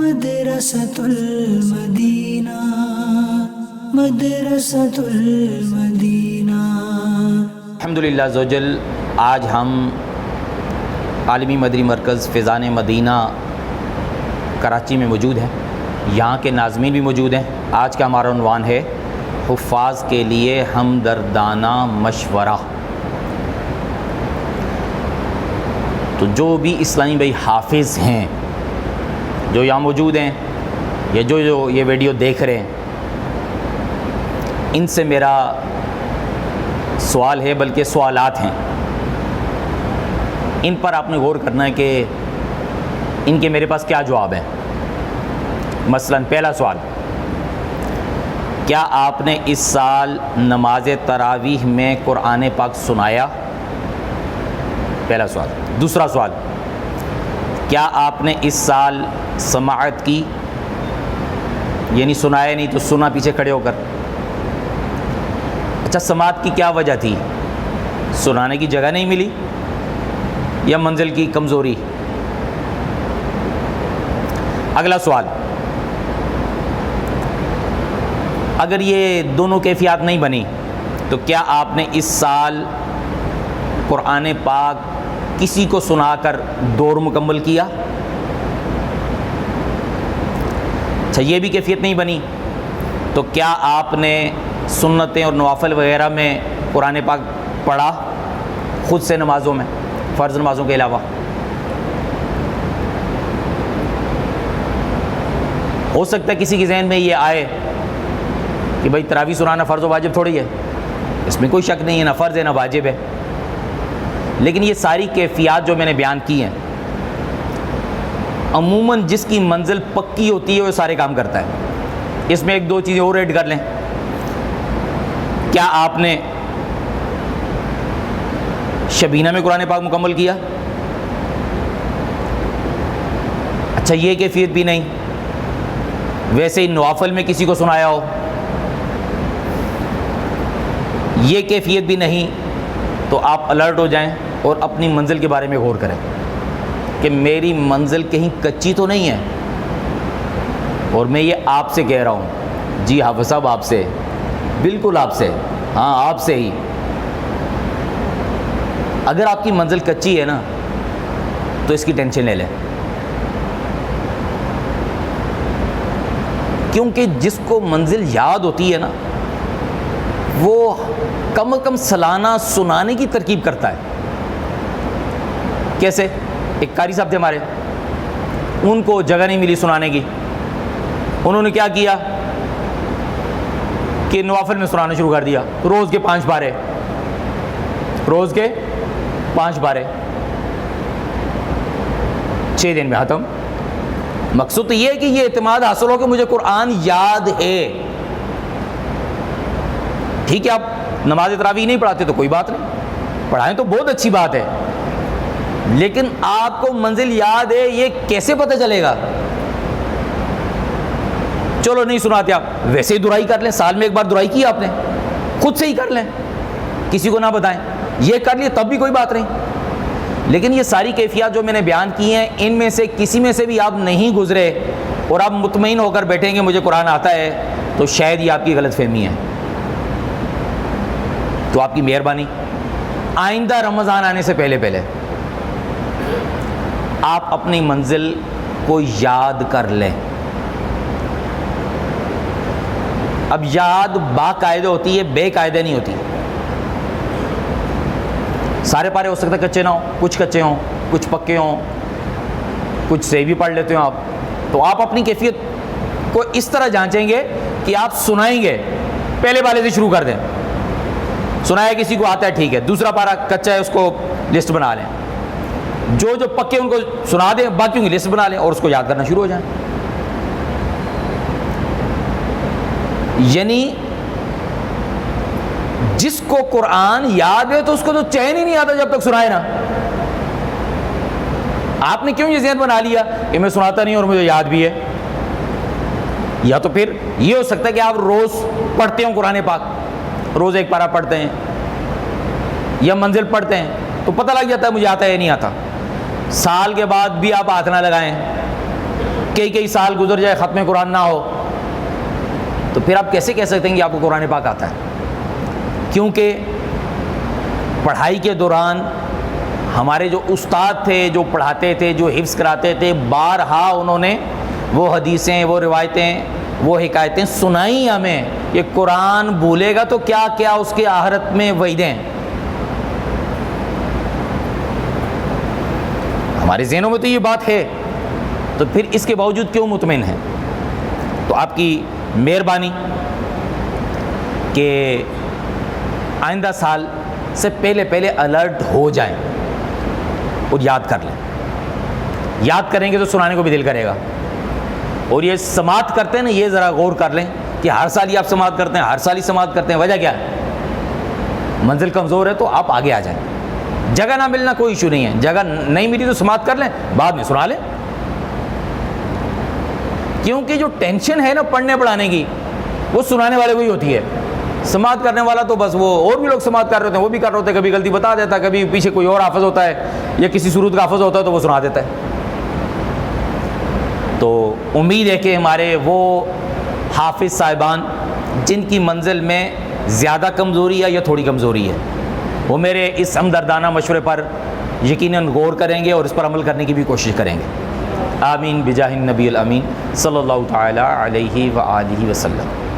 مدرسۃ المدینہ مدرسۃ المدینہ۔ الحمدللہ عزوجل، آج ہم عالمی مدنی مرکز فیضان مدینہ کراچی میں موجود ہیں۔ یہاں کے ناظمین بھی موجود ہیں۔ آج کا ہمارا عنوان ہے حفاظ کے لیے ہمدردانہ مشورہ۔ تو جو بھی اسلامی بھائی حافظ ہیں جو یہاں موجود ہیں یا جو یہ ویڈیو دیکھ رہے ہیں، ان سے میرا سوال ہے، بلکہ سوالات ہیں، ان پر آپ نے غور کرنا ہے کہ ان کے میرے پاس کیا جواب ہیں۔ مثلا پہلا سوال، کیا آپ نے اس سال نماز تراویح میں قرآن پاک سنایا؟ پہلا سوال۔ دوسرا سوال، کیا آپ نے اس سال سماعت کی؟ یعنی سنایا نہیں تو سنا پیچھے کھڑے ہو کر۔ اچھا، سماعت کی کیا وجہ تھی؟ سنانے کی جگہ نہیں ملی یا منزل کی کمزوری؟ اگلا سوال، اگر یہ دونوں کیفیات نہیں بنی تو کیا آپ نے اس سال قرآن پاک کسی کو سنا کر دور مکمل کیا؟ اچھا، یہ بھی کیفیت نہیں بنی تو کیا آپ نے سنتیں اور نوافل وغیرہ میں قرآن پاک پڑھا خود سے نمازوں میں، فرض نمازوں کے علاوہ؟ ہو سکتا ہے کسی کے ذہن میں یہ آئے کہ بھائی تراویح سنانا فرض و واجب تھوڑی ہے، اس میں کوئی شک نہیں ہے، نہ فرض ہے نہ واجب ہے، لیکن یہ ساری کیفیات جو میں نے بیان کی ہیں، عموماً جس کی منزل پکی ہوتی ہے وہ سارے کام کرتا ہے۔ اس میں ایک دو چیزیں اور ایڈ کر لیں۔ کیا آپ نے شبینہ میں قرآن پاک مکمل کیا؟ اچھا، یہ کیفیت بھی نہیں۔ ویسے ہی نوافل میں کسی کو سنایا ہو، یہ کیفیت بھی نہیں، تو آپ الرٹ ہو جائیں اور اپنی منزل کے بارے میں غور کریں کہ میری منزل کہیں کچی تو نہیں ہے۔ اور میں یہ آپ سے کہہ رہا ہوں، جی حافظ صاحب، آپ سے، بالکل آپ سے، ہاں آپ سے ہی۔ اگر آپ کی منزل کچی ہے نا تو اس کی ٹینشن لے لیں، کیونکہ جس کو منزل یاد ہوتی ہے نا وہ کم از کم سالانہ سنانے کی ترکیب کرتا ہے۔ کیسے؟ ایک قاری صاحب تھے ہمارے، ان کو جگہ نہیں ملی سنانے کی، انہوں نے کیا کیا کہ نوافل میں سنانا شروع کر دیا، روز کے 5 پارے، روز کے 5 پارے، 6 دن میں ختم۔ مقصود تو یہ ہے کہ یہ اعتماد حاصل ہو کہ مجھے قرآن یاد ہے۔ ٹھیک ہے، آپ نماز تراویح نہیں پڑھاتے تو کوئی بات نہیں، پڑھائیں تو بہت اچھی بات ہے، لیکن آپ کو منزل یاد ہے یہ کیسے پتہ چلے گا؟ چلو نہیں سناتے آپ، ویسے ہی درائی کر لیں، سال میں ایک بار درائی کی آپ نے، خود سے ہی کر لیں، کسی کو نہ بتائیں، یہ کر لیے تب بھی کوئی بات نہیں۔ لیکن یہ ساری کیفیات جو میں نے بیان کی ہیں، ان میں سے کسی میں سے بھی آپ نہیں گزرے اور آپ مطمئن ہو کر بیٹھیں گے مجھے قرآن آتا ہے، تو شاید یہ آپ کی غلط فہمی ہے۔ تو آپ کی مہربانی آئندہ رمضان آنے سے پہلے آپ اپنی منزل کو یاد کر لیں۔ اب یاد باقاعدہ ہوتی ہے، بے قاعدہ نہیں ہوتی۔ سارے پارے ہو سکتا ہے کچے نہ ہوں، کچھ کچے ہوں، کچھ پکے ہوں، کچھ سے بھی پڑھ لیتے ہوں آپ، تو آپ اپنی کیفیت کو اس طرح جانچیں گے کہ آپ سنائیں گے، پہلے والے سے شروع کر دیں۔ سنایا کسی کو آتا ہے، ٹھیک ہے، دوسرا پارا کچا ہے، اس کو لسٹ بنا لیں، جو پکے ان کو سنا دیں، باقیوں کی لسٹ بنا لیں اور اس کو یاد کرنا شروع ہو جائیں۔ یعنی جس کو قرآن یاد ہے تو اس کو تو چین ہی نہیں آتا جب تک سنائے نا۔ آپ نے کیوں یہ ذہن بنا لیا کہ میں سناتا نہیں اور مجھے یاد بھی ہے؟ یا تو پھر یہ ہو سکتا ہے کہ آپ روز پڑھتے ہوں قرآن پاک، روز ایک پارہ پڑھتے ہیں یا منزل پڑھتے ہیں تو پتہ لگ جاتا ہے مجھے آتا ہے یا نہیں آتا۔ سال کے بعد بھی آپ ہاتھ نہ لگائیں کئی سال گزر جائے ختم قرآن نہ ہو، تو پھر آپ کیسے کہہ سکتے ہیں کہ آپ کو قرآن پاک آتا ہے؟ کیونکہ پڑھائی کے دوران ہمارے جو استاد تھے، جو پڑھاتے تھے، جو حفظ کراتے تھے، بارہا انہوں نے وہ حدیثیں، وہ روایتیں، وہ حکایتیں سنائی ہمیں کہ قرآن بھولے گا تو کیا کیا اس کے آخرت میں وعیدیں۔ ہمارے ذہنوں میں تو یہ بات ہے، تو پھر اس کے باوجود کیوں مطمئن ہیں؟ تو آپ کی مہربانی کہ آئندہ سال سے پہلے الرٹ ہو جائیں اور یاد کر لیں۔ یاد کریں گے تو سنانے کو بھی دل کرے گا۔ اور یہ سماعت کرتے ہیں نا، یہ ذرا غور کر لیں کہ ہر سال ہی آپ سماعت کرتے ہیں، ہر سال ہی سماعت کرتے ہیں، وجہ کیا ہے؟ منزل کمزور ہے تو آپ آگے آ جائیں۔ جگہ نہ ملنا کوئی ایشو نہیں ہے، جگہ نہیں ملی تو سماعت کر لیں، بعد میں سنا لیں۔ کیونکہ جو ٹینشن ہے نا پڑھنے پڑھانے کی، وہ سنانے والے کو ہی ہوتی ہے۔ سماعت کرنے والا تو بس وہ اور بھی لوگ سماعت کر رہے ہوتے ہیں، وہ بھی کر رہے ہوتے ہیں، کبھی غلطی بتا دیتا ہے، کبھی پیچھے کوئی اور حافظ ہوتا ہے یا کسی سورت کا حافظ ہوتا ہے تو وہ سنا دیتا ہے۔ تو امید ہے کہ ہمارے وہ حافظ صاحبان جن کی منزل میں زیادہ کمزوری ہے یا تھوڑی کمزوری ہے، وہ میرے اس ہمدردانہ مشورے پر یقیناً غور کریں گے اور اس پر عمل کرنے کی بھی کوشش کریں گے۔ آمین بجاہ النبی الامین صلی اللہ تعالی علیہ وآلہ وسلم۔